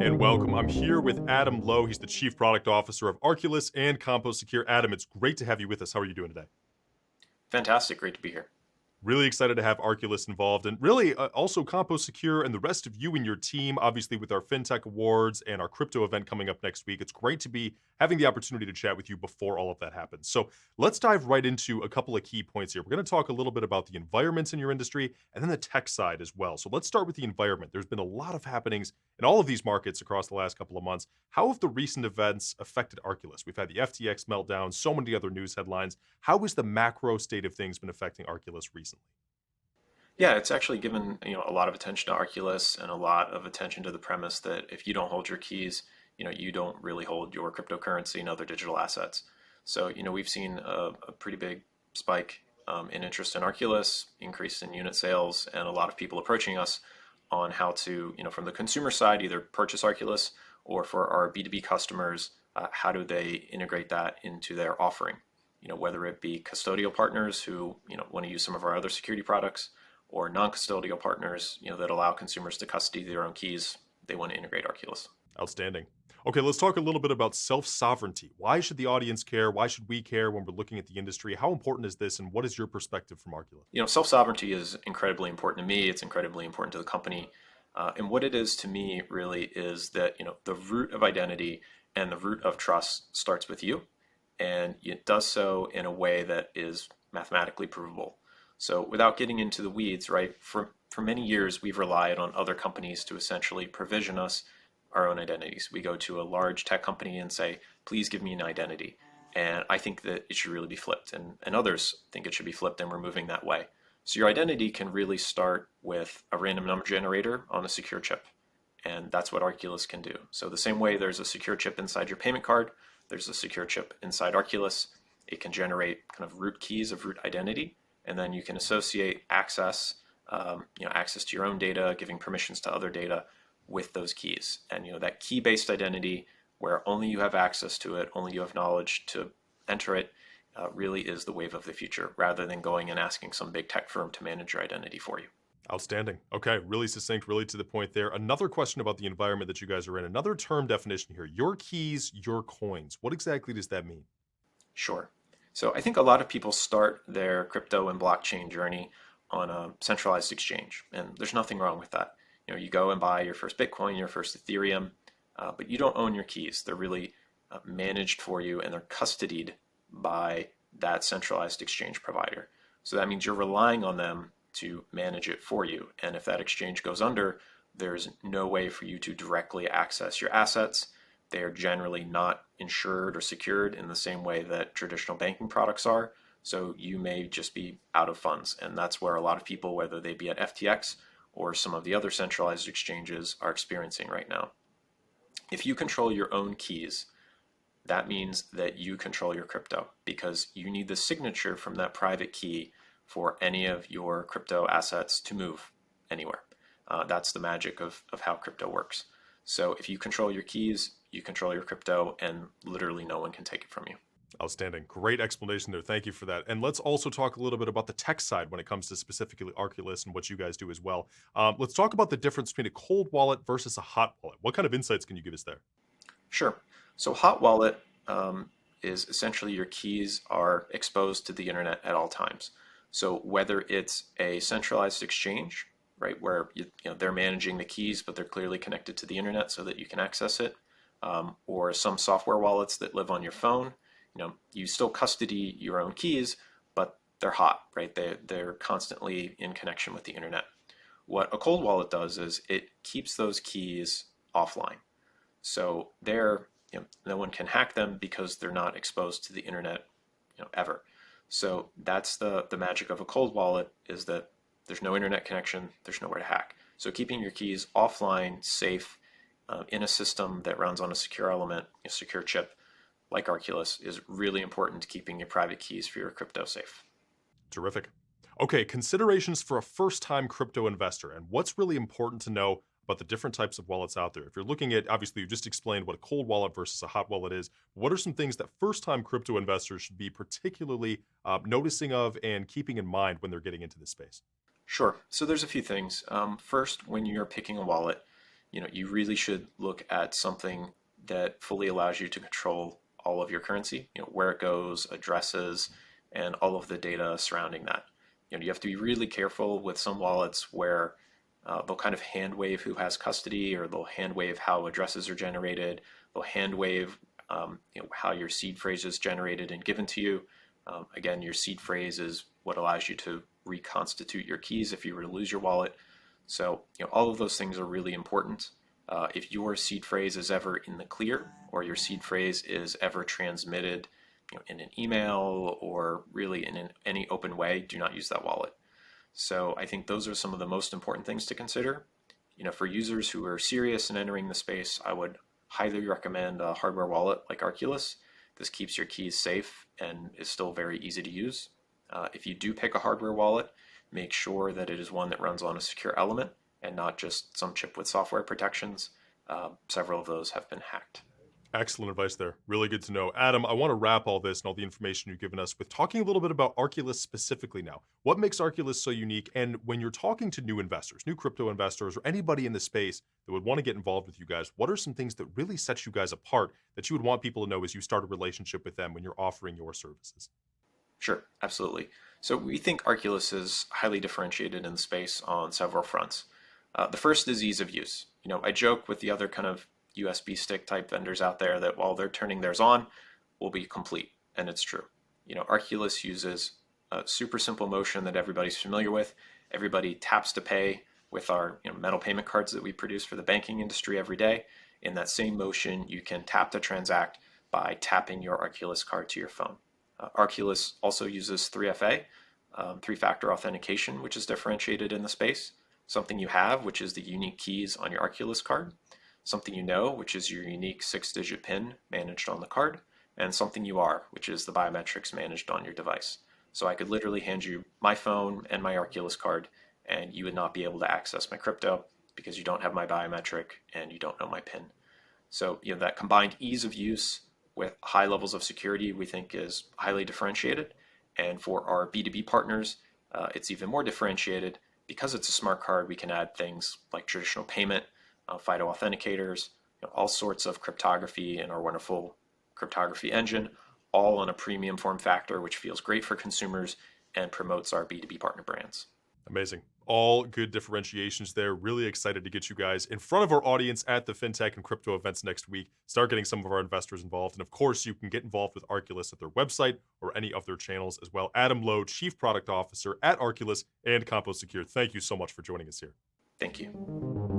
and welcome. I'm here with Adam Lowe. He's the Chief Product Officer of Arculus and Compost Secure. Adam, it's great to have you with us. How are you doing today? Fantastic. Great to be here. Really excited to have Arculus involved, and really also Compost Secure and the rest of you and your team, obviously with our FinTech Awards and our crypto event coming up next week. It's great to be having the opportunity to chat with you before all of that happens. So let's dive right into a couple of key points here. We're going to talk a little bit about the environments in your industry and then the tech side as well. So let's start with the environment. There's been a lot of happenings in all of these markets across the last couple of months. How have the recent events affected Arculus? We've had the FTX meltdown, so many other news headlines. How has the macro state of things been affecting Arculus recently? Yeah, it's actually given, a lot of attention to Arculus and a lot of attention to the premise that if you don't hold your keys, you don't really hold your cryptocurrency and other digital assets. So, we've seen a pretty big spike in interest in Arculus, increase in unit sales, and a lot of people approaching us on how to, from the consumer side, either purchase Arculus or for our B2B customers, how do they integrate that into their offering? Whether it be custodial partners who, want to use some of our other security products, or non-custodial partners, that allow consumers to custody their own keys. They want to integrate Arculus. Outstanding. Okay, let's talk a little bit about self-sovereignty. Why should the audience care? Why should we care when we're looking at the industry? How important is this, and what is your perspective from Arculus? Self-sovereignty is incredibly important to me. It's incredibly important to the company. And what it is to me really is that, the root of identity and the root of trust starts with you. And it does so in a way that is mathematically provable. So without getting into the weeds, right, for many years, we've relied on other companies to essentially provision us our own identities. We go to a large tech company and say, please give me an identity. And I think that it should really be flipped. And others think it should be flipped, and we're moving that way. So your identity can really start with a random number generator on a secure chip. And that's what Arculus can do. So the same way there's a secure chip inside your payment card, there's a secure chip inside Arculus. It can generate kind of root keys of root identity. And then you can associate access, access to your own data, giving permissions to other data with those keys. And that key-based identity, where only you have access to it, only you have knowledge to enter it, really is the wave of the future, rather than going and asking some big tech firm to manage your identity for you. Outstanding. Okay, really succinct, really to the point there. Another question about the environment that you guys are in. Another term definition here. Your keys, your coins. What exactly does that mean? Sure. So I think a lot of people start their crypto and blockchain journey on a centralized exchange, and there's nothing wrong with that. You go and buy your first Bitcoin, your first Ethereum, but you don't own your keys. They're really managed for you, and they're custodied by that centralized exchange provider. So that means you're relying on them to manage it for you. And if that exchange goes under, there's no way for you to directly access your assets. They are generally not insured or secured in the same way that traditional banking products are. So you may just be out of funds. And that's where a lot of people, whether they be at FTX or some of the other centralized exchanges, are experiencing right now. If you control your own keys, that means that you control your crypto, because you need the signature from that private key for any of your crypto assets to move anywhere. That's the magic of how crypto works. So if you control your keys, you control your crypto, and literally no one can take it from you. Outstanding. Great explanation there. Thank you for that. And let's also talk a little bit about the tech side when it comes to specifically Arculus and what you guys do as well. Let's talk about the difference between a cold wallet versus a hot wallet. What kind of insights can you give us there? Sure. So hot wallet is essentially your keys are exposed to the internet at all times. So whether it's a centralized exchange, right, where they're managing the keys, but they're clearly connected to the internet so that you can access it, or some software wallets that live on your phone, you still custody your own keys, but they're hot, right? They're constantly in connection with the internet. What a cold wallet does is it keeps those keys offline. So no one can hack them because they're not exposed to the internet, ever. So that's the magic of a cold wallet, is that there's no internet connection, there's nowhere to hack. So keeping your keys offline, safe, in a system that runs on a secure element, a secure chip like Arculus, is really important to keeping your private keys for your crypto safe. Terrific. Okay, considerations for a first-time crypto investor, and what's really important to know about the different types of wallets out there. If you're looking at, obviously, you just explained what a cold wallet versus a hot wallet is. What are some things that first-time crypto investors should be particularly noticing of and keeping in mind when they're getting into this space? Sure. So there's a few things. First, when you're picking a wallet, you really should look at something that fully allows you to control all of your currency, where it goes, addresses, and all of the data surrounding that. You have to be really careful with some wallets where they'll kind of hand wave who has custody, or they'll hand wave how addresses are generated. They'll hand wave how your seed phrase is generated and given to you. Again, your seed phrase is what allows you to reconstitute your keys if you were to lose your wallet. So all of those things are really important. If your seed phrase is ever in the clear, or your seed phrase is ever transmitted in an email or really in any open way, do not use that wallet. So I think those are some of the most important things to consider. For users who are serious in entering the space, I would highly recommend a hardware wallet like Arculus. This keeps your keys safe and is still very easy to use. If you do pick a hardware wallet, make sure that it is one that runs on a secure element and not just some chip with software protections. Several of those have been hacked. Excellent advice there. Really good to know. Adam, I want to wrap all this and all the information you've given us with talking a little bit about Arculus specifically now. What makes Arculus so unique? And when you're talking to new investors, new crypto investors, or anybody in the space that would want to get involved with you guys, what are some things that really set you guys apart that you would want people to know as you start a relationship with them when you're offering your services? Sure, absolutely. So we think Arculus is highly differentiated in the space on several fronts. The first is ease of use. I joke with the other kind of USB stick type vendors out there that while they're turning theirs on, will be complete, and it's true. Arculus uses a super simple motion that everybody's familiar with. Everybody taps to pay with our metal payment cards that we produce for the banking industry every day. In that same motion, you can tap to transact by tapping your Arculus card to your phone. Arculus also uses 3FA, three-factor authentication, which is differentiated in the space. Something you have, which is the unique keys on your Arculus card. Something you know, which is your unique 6-digit PIN managed on the card. And something you are, which is the biometrics managed on your device. So I could literally hand you my phone and my Arculus card, and you would not be able to access my crypto because you don't have my biometric and you don't know my PIN. So that combined ease of use with high levels of security we think is highly differentiated. And for our B2B partners, it's even more differentiated. Because it's a smart card, we can add things like traditional payment, FIDO authenticators, all sorts of cryptography in our wonderful cryptography engine, all on a premium form factor, which feels great for consumers and promotes our B2B partner brands. Amazing. All good differentiations there. Really excited to get you guys in front of our audience at the FinTech and crypto events next week. Start getting some of our investors involved. And of course, you can get involved with Arculus at their website or any of their channels as well. Adam Lowe, Chief Product Officer at Arculus and CompoSecure. Thank you so much for joining us here. Thank you.